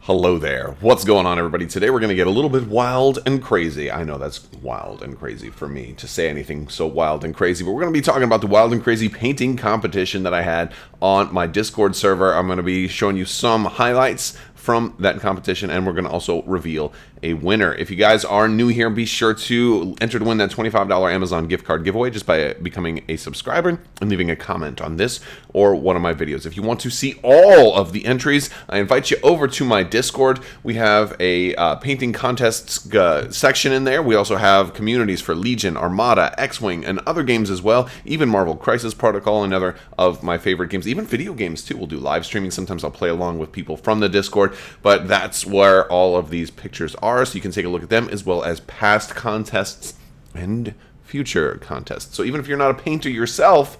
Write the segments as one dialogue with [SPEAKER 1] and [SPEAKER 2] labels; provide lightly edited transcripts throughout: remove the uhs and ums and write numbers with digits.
[SPEAKER 1] Hello there. What's going on, everybody? Today we're going to get a little bit wild and crazy. I know that's wild and crazy for me to say anything so wild and crazy, but we're going to be talking about the wild and crazy painting competition that I had on my Discord server. I'm going to be showing you some highlights from that competition, and we're going to also reveal a winner. If you guys are new here, be sure to enter to win that $25 Amazon gift card giveaway just by becoming a subscriber and leaving a comment on this or one of my videos. If you want to see all of the entries, I invite you over to my Discord. We have a painting contests section in there. We also have communities for Legion, Armada, X-Wing, and other games as well, even Marvel Crisis Protocol, another of my favorite games, even video games too. We'll do live streaming. Sometimes I'll play along with people from the Discord, but that's where all of these pictures are, so you can take a look at them as well as past contests and future contests. So even if you're not a painter yourself,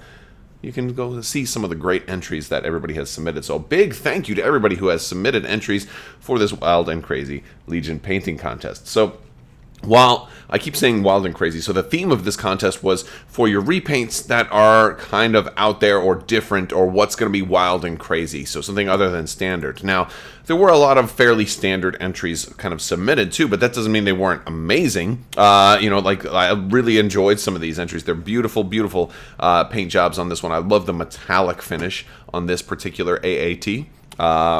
[SPEAKER 1] you can go see some of the great entries that everybody has submitted. So big thank you to everybody who has submitted entries for this wild and crazy Legion painting contest. So while I keep saying wild and crazy, so the theme of this contest was for your repaints that are kind of out there or different, or what's going to be wild and crazy, so something other than standard. Now, there were a lot of fairly standard entries kind of submitted too, but that doesn't mean they weren't amazing. Like I really enjoyed some of these entries. They're beautiful, beautiful paint jobs on this one. I love the metallic finish on this particular AAT.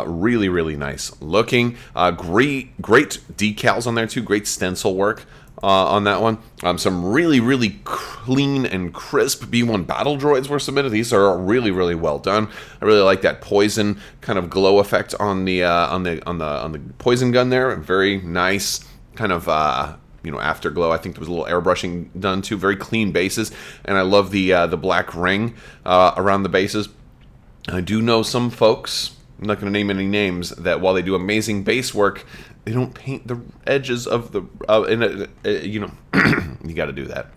[SPEAKER 1] Really, really nice looking. Great decals on there too. Great stencil work on that one. Some really, really clean and crisp B1 battle droids were submitted. These are really, really well done. I really like that poison kind of glow effect on the poison gun there. Very nice kind of afterglow. I think there was a little airbrushing done too. Very clean bases, and I love the black ring around the bases. I do know some folks, I'm not going to name any names, that while they do amazing base work, they don't paint the edges of the, you got to do that.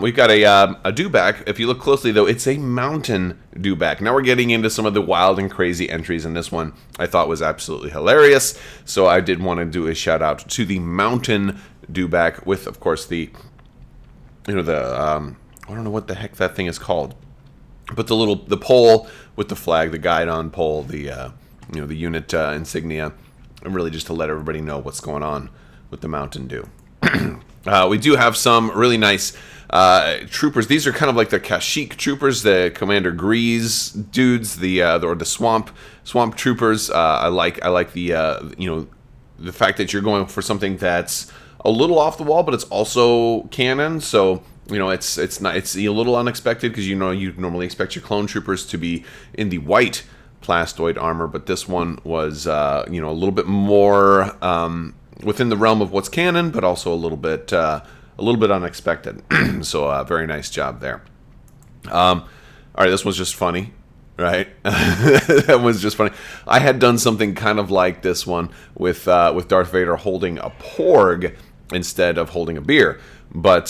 [SPEAKER 1] We've got a dewback. If you look closely, though, it's a mountain dewback. Now we're getting into some of the wild and crazy entries, and this one I thought was absolutely hilarious. So I did want to do a shout out to the mountain dewback with, of course, I don't know what the heck that thing is called. But the pole with the flag, the guide-on pole, the unit insignia, and really just to let everybody know what's going on with the Mountain Dew. We do have some really nice troopers. These are kind of like the Kashyyyk troopers, the Commander Grease dudes, or the swamp troopers. I like the fact that you're going for something that's a little off the wall, but it's also canon. So it's a little unexpected, because you normally expect your clone troopers to be in the white plastoid armor, but this one was a little bit more within the realm of what's canon, but also a little bit unexpected. So very nice job there. All right, this one's just funny, right? That was just funny. I had done something kind of like this one with Darth Vader holding a porg instead of holding a beer. But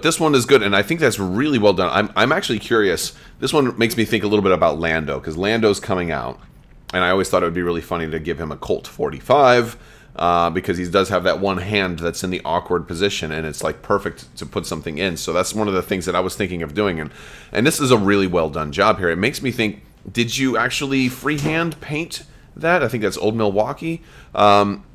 [SPEAKER 1] this one is good, and I think that's really well done. I'm actually curious. This one makes me think a little bit about Lando, because Lando's coming out, and I always thought it would be really funny to give him a Colt 45, because he does have that one hand that's in the awkward position, and it's like perfect to put something in. So that's one of the things that I was thinking of doing, and this is a really well done job here. It makes me think, did you actually freehand paint that? I think that's Old Milwaukee.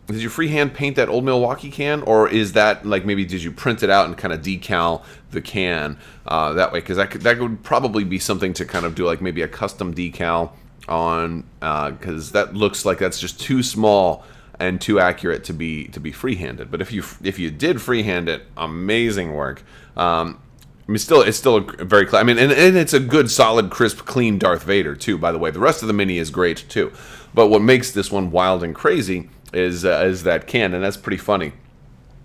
[SPEAKER 1] Did you freehand paint that Old Milwaukee can, or is that like, maybe did you print it out and kind of decal the can that way? Because that would probably be something to kind of do, like maybe a custom decal on, because that looks like that's just too small and too accurate to be freehanded. But if you did freehand it, amazing work. It's still a very and it's a good, solid, crisp, clean Darth Vader too. By the way, the rest of the mini is great too. But what makes this one wild and crazy is that can, and that's pretty funny.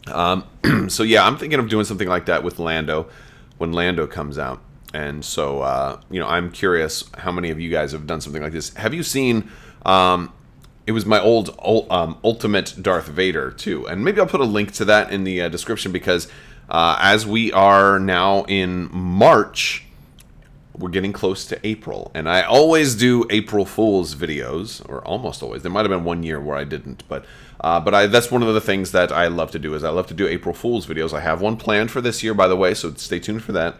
[SPEAKER 1] So yeah, I'm thinking of doing something like that with Lando when Lando comes out. And so I'm curious how many of you guys have done something like this. Have you seen? It was my old Ultimate Darth Vader too, and maybe I'll put a link to that in the description, because as we are now in March, we're getting close to April, and I always do April Fool's videos, or almost always. There might have been one year where I didn't, but that's one of the things that I love to do, is I love to do April Fool's videos. I have one planned for this year, by the way, so stay tuned for that.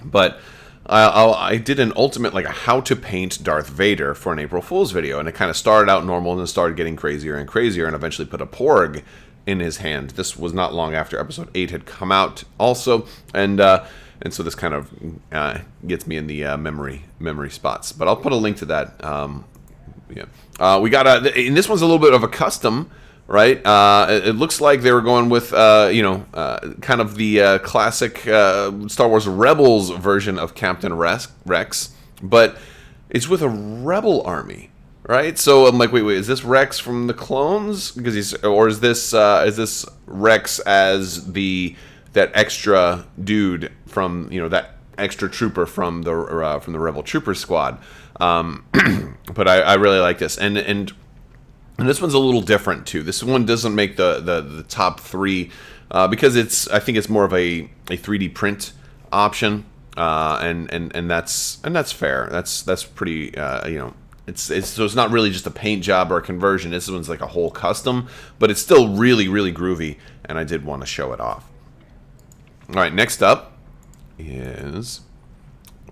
[SPEAKER 1] But I did an ultimate, like a how to paint Darth Vader for an April Fool's video, and it kind of started out normal and then started getting crazier and crazier, and eventually put a porg in his hand. This was not long after episode 8 had come out also, and so this kind of gets me in the memory spots. But I'll put a link to that. We got and this one's a little bit of a custom, right? It looks like they were going with kind of the classic Star Wars Rebels version of Captain Rex, but it's with a rebel army. Right, so I'm like, wait, is this Rex from the clones? Because is this Rex as that extra dude from that extra trooper from the Rebel Trooper Squad? But I really like this, and this one's a little different too. This one doesn't make the top 3 because I think it's more of a 3D print option, and that's fair. That's pretty so it's not really just a paint job or a conversion. This one's like a whole custom, but it's still really, really groovy, and I did want to show it off. All right, next up is,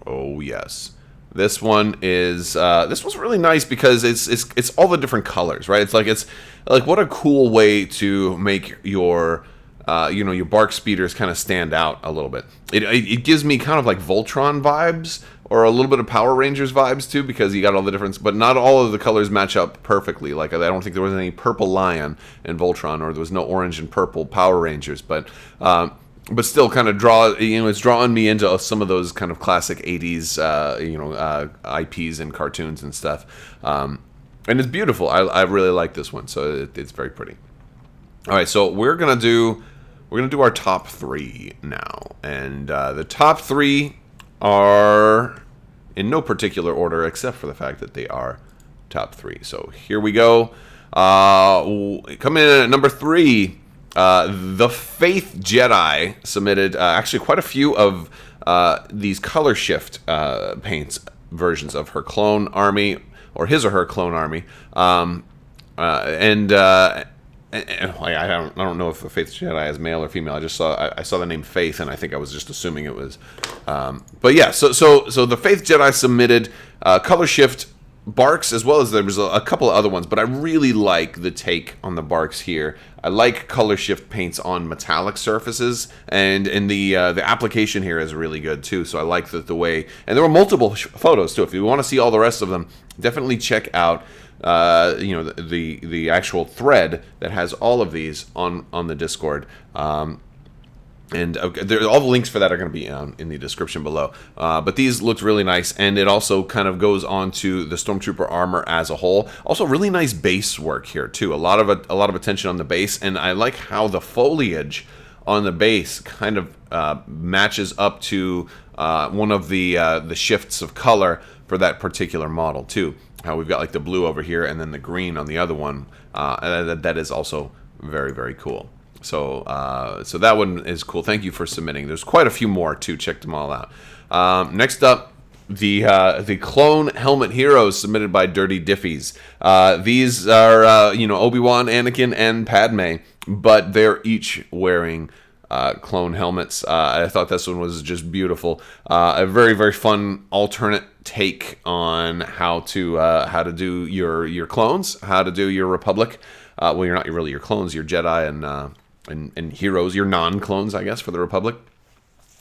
[SPEAKER 1] oh yes, this one is this one's really nice because it's all the different colors, right? It's like what a cool way to make your your bark speeders kind of stand out a little bit. It gives me kind of like Voltron vibes, or a little bit of Power Rangers vibes too, because you got all the difference, but not all of the colors match up perfectly. Like I don't think there was any purple lion in Voltron, or there was no orange and purple Power Rangers, but still kind of it's drawing me into some of those kind of classic 80s IPs and cartoons and stuff. And it's beautiful. I really like this one, so it's very pretty. All right, so we're gonna do our top 3 now, and the top 3 are in no particular order, except for the fact that they are top 3. So here we go. Coming in at number 3, the Faith Jedi submitted actually quite a few of these color shift paints versions of her clone army, or his or her clone army, I don't know if the Faith Jedi is male or female. I saw the name Faith, and I think I was just assuming it was. But yeah, so the Faith Jedi submitted color shift barks, as well as there was a couple of other ones, but I really like the take on the barks here. I like color shift paints on metallic surfaces, and the application here is really good too. So I like the way, and there were multiple photos too. If you want to see all the rest of them, definitely check out the actual thread that has all of these on the Discord. And all the links for that are going to be in the description below. But these looked really nice, and it also kind of goes on to the Stormtrooper armor as a whole. Also, really nice base work here too. A lot of attention on the base, and I like how the foliage on the base kind of matches up to one of the shifts of color for that particular model too. How we've got like the blue over here, and then the green on the other one. That is also very, very cool. So that one is cool. Thank you for submitting. There's quite a few more too. Check them all out. Next up, the clone helmet heroes submitted by Dirty Diffies. These are Obi-Wan, Anakin, and Padme, but they're each wearing clone helmets. I thought this one was just beautiful. A very, very fun alternate take on how to do your clones, how to do your Republic. Well, you're not really your clones, your Jedi and heroes, your non-clones, I guess, for the Republic.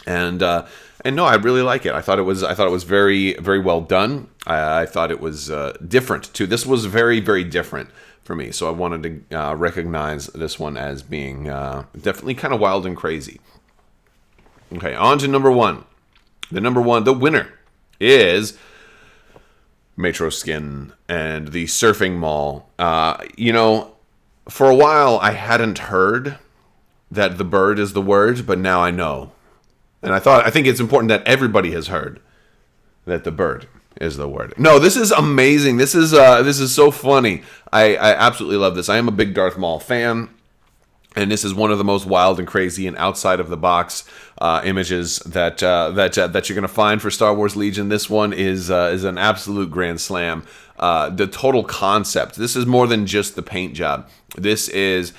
[SPEAKER 1] And no, I really like it. I thought it was very, very well done. I thought it was different too. This was very, very different for me. So I wanted to recognize this one as being definitely kind of wild and crazy. Okay, on to number 1. The winner is Metro Skin and the Surfing Mall. For a while I hadn't heard that the bird is the word, but now I know. And I think it's important that everybody has heard that the bird is the word. No, this is amazing. This is so funny. I absolutely love this. I am a big Darth Maul fan, and this is one of the most wild and crazy and outside of the box images that you're going to find for Star Wars Legion. This one is an absolute grand slam. The total concept. This is more than just the paint job. This is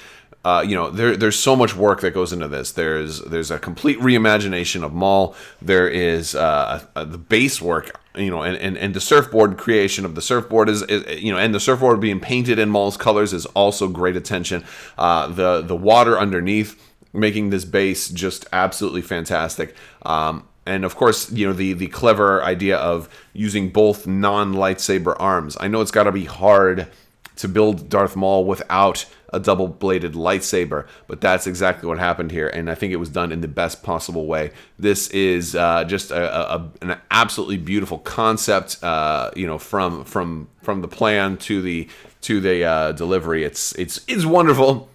[SPEAKER 1] there's so much work that goes into this. There's a complete reimagination of Maul. There is the base work, and the surfboard creation of the surfboard is and the surfboard being painted in Maul's colors is also great attention. The water underneath, making this base just absolutely fantastic. And of course, the clever idea of using both non-lightsaber arms. I know it's got to be hard to build Darth Maul without a double-bladed lightsaber, but that's exactly what happened here, and I think it was done in the best possible way. This is just an absolutely beautiful concept, from the plan to the delivery. It's wonderful,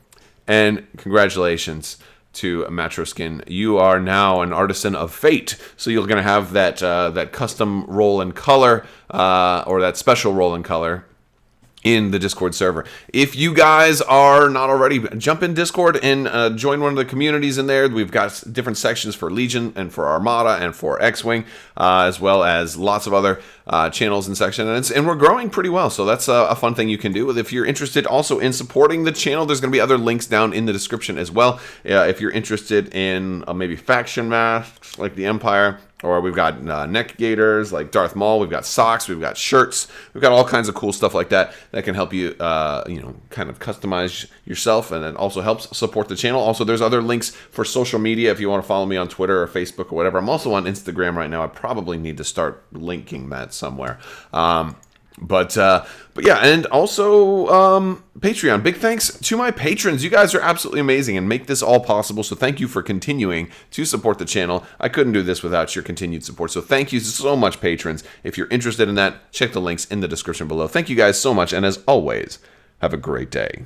[SPEAKER 1] and congratulations to Matroskin. You are now an artisan of fate, so you're going to have that custom roll and color, or that special roll and color, in the Discord server. If you guys are not already, jump in Discord and join one of the communities in there. We've got different sections for Legion and for Armada and for X-Wing, as well as lots of other channels and sections. And we're growing pretty well, so that's a fun thing you can do. If you're interested also in supporting the channel, there's going to be other links down in the description as well. If you're interested in maybe faction masks like the Empire, or we've got neck gaiters like Darth Maul. We've got socks. We've got shirts. We've got all kinds of cool stuff like that can help you, kind of customize yourself, and it also helps support the channel. Also, there's other links for social media if you want to follow me on Twitter or Facebook or whatever. I'm also on Instagram right now. I probably need to start linking that somewhere. But yeah, and also Patreon. Big thanks to my patrons. You guys are absolutely amazing and make this all possible. So thank you for continuing to support the channel. I couldn't do this without your continued support. So thank you so much, patrons. If you're interested in that, check the links in the description below. Thank you guys so much. And as always, have a great day.